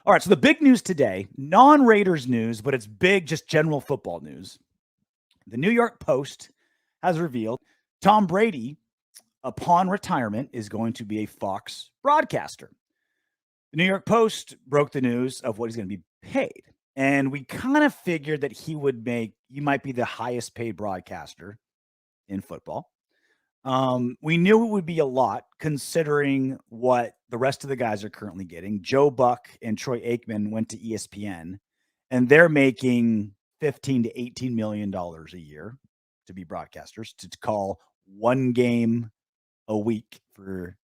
All right, so the big news today, non-Raiders news, but it's big, just general football news. The New York Post has revealed Tom Brady, upon retirement, is going to be a Fox broadcaster. The New York Post broke the news of what he's going to be paid. And we kind of figured that he might be the highest paid broadcaster in football. We knew it would be a lot considering what the rest of the guys are currently getting. Joe Buck and Troy Aikman went to ESPN, and they're making $15 to $18 million a year to be broadcasters, to call one game a week for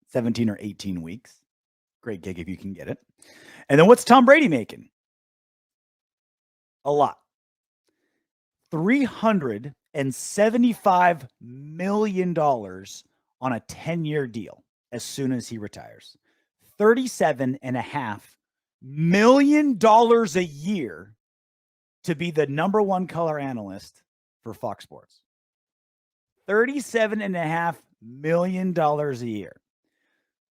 17 or 18 weeks. Great gig if you can get it. And then what's Tom Brady making? A lot. $375 million on a 10-year deal as soon as he retires. $37.5 million a year to be the number one color analyst for Fox Sports. $37.5 million a year.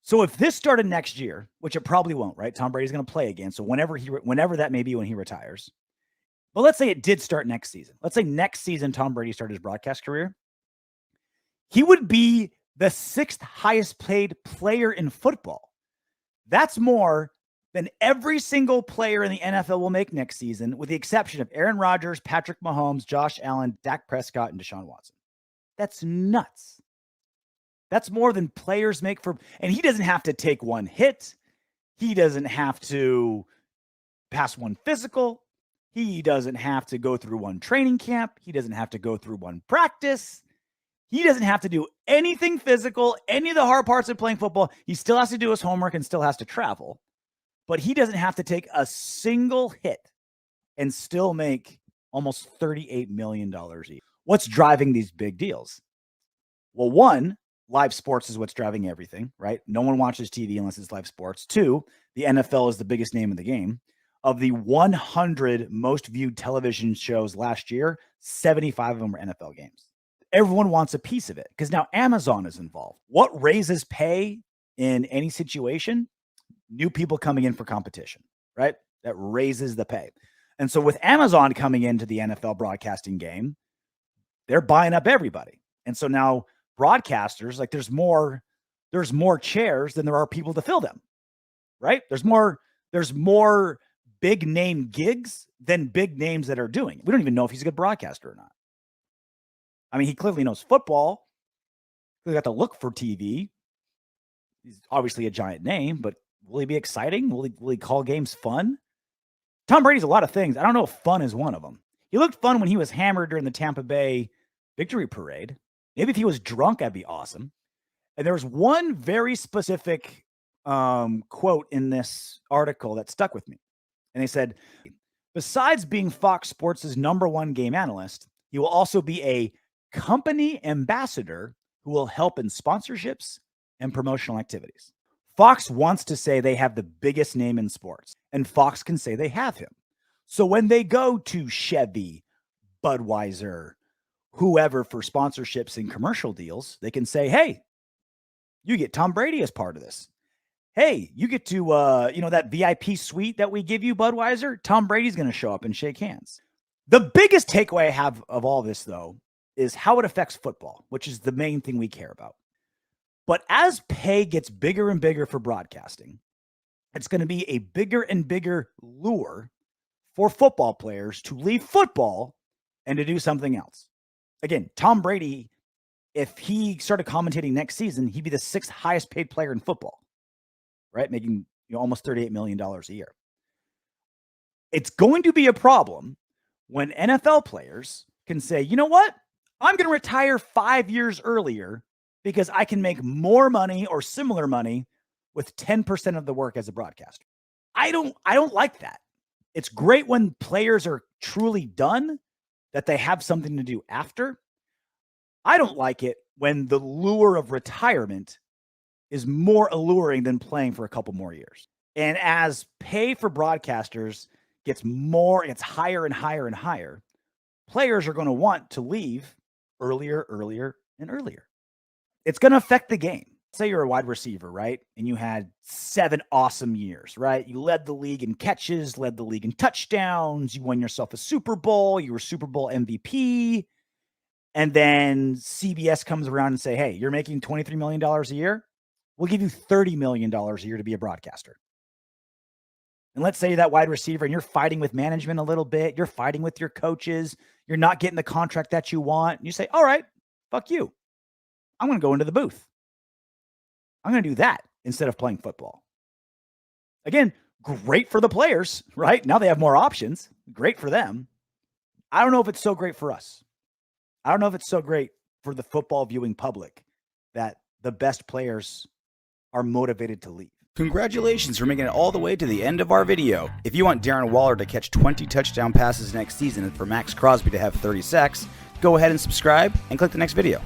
So if this started next year, which it probably won't, right? Tom Brady's going to play again. So whenever that may be when he retires. But let's say it did start next season. Let's say next season Tom Brady started his broadcast career. He would be the 6th highest paid player in football. That's more than every single player in the NFL will make next season, with the exception of Aaron Rodgers, Patrick Mahomes, Josh Allen, Dak Prescott, and Deshaun Watson. That's nuts. That's more than players make and he doesn't have to take one hit. He doesn't have to pass one physical. He doesn't have to go through one training camp. He doesn't have to go through one practice. He doesn't have to do anything physical, any of the hard parts of playing football. He still has to do his homework and still has to travel. But he doesn't have to take a single hit and still make almost $38 million a year. What's driving these big deals? Well, one, live sports is what's driving everything, right? No one watches TV unless it's live sports. Two, the NFL is the biggest name in the game. Of the 100 most viewed television shows last year, 75 of them were NFL games. Everyone wants a piece of it because now Amazon is involved. What raises pay in any situation? New people coming in for competition, right? That raises the pay. And so with Amazon coming into the NFL broadcasting game, they're buying up everybody. And so now broadcasters, like there's more chairs than there are people to fill them, right? There's more big name gigs than big names that are doing it. We don't even know if he's a good broadcaster or not. I mean, he clearly knows football. He got to look for TV. He's obviously a giant name, but will he be exciting? Will he call games fun? Tom Brady's a lot of things. I don't know if fun is one of them. He looked fun when he was hammered during the Tampa Bay victory parade. Maybe if he was drunk, that'd be awesome. And there was one very specific quote in this article that stuck with me. And they said, besides being Fox Sports' number one game analyst, he will also be a company ambassador who will help in sponsorships and promotional activities. Fox wants to say they have the biggest name in sports, and Fox can say they have him. So when they go to Chevy, Budweiser, whoever for sponsorships and commercial deals, they can say, hey, you get Tom Brady as part of this. Hey, you get to, that VIP suite that we give you, Budweiser. Tom Brady's going to show up and shake hands. The biggest takeaway I have of all this, though, is how it affects football, which is the main thing we care about. But as pay gets bigger and bigger for broadcasting, it's going to be a bigger and bigger lure for football players to leave football and to do something else. Again, Tom Brady, if he started commentating next season, he'd be the 6th highest paid player in football, right? Making almost $38 million a year. It's going to be a problem when NFL players can say, you know what? I'm going to retire 5 years earlier because I can make more money or similar money with 10% of the work as a broadcaster. I don't like that. It's great when players are truly done, that they have something to do after. I don't like it when the lure of retirement is more alluring than playing for a couple more years. And as pay for broadcasters gets higher and higher and higher, players are going to want to leave earlier and earlier. It's going to affect the game. say you're a wide receiver, right? And you had 7 awesome years, right? You led the league in catches, led the league in touchdowns. You won yourself a Super Bowl. You were Super Bowl MVP. And then CBS comes around and say, hey, you're making $23 million a year. We'll give you $30 million a year to be a broadcaster. And let's say you're that wide receiver and you're fighting with management a little bit. You're fighting with your coaches. You're not getting the contract that you want. You say, all right, fuck you. I'm going to go into the booth. I'm going to do that instead of playing football. Again, great for the players, right? Now they have more options. Great for them. I don't know if it's so great for us. I don't know if it's so great for the football viewing public that the best players are motivated to leave. Congratulations for making it all the way to the end of our video. If you want Darren Waller to catch 20 touchdown passes next season and for Max Crosby to have 30 sacks, go ahead and subscribe and click the next video.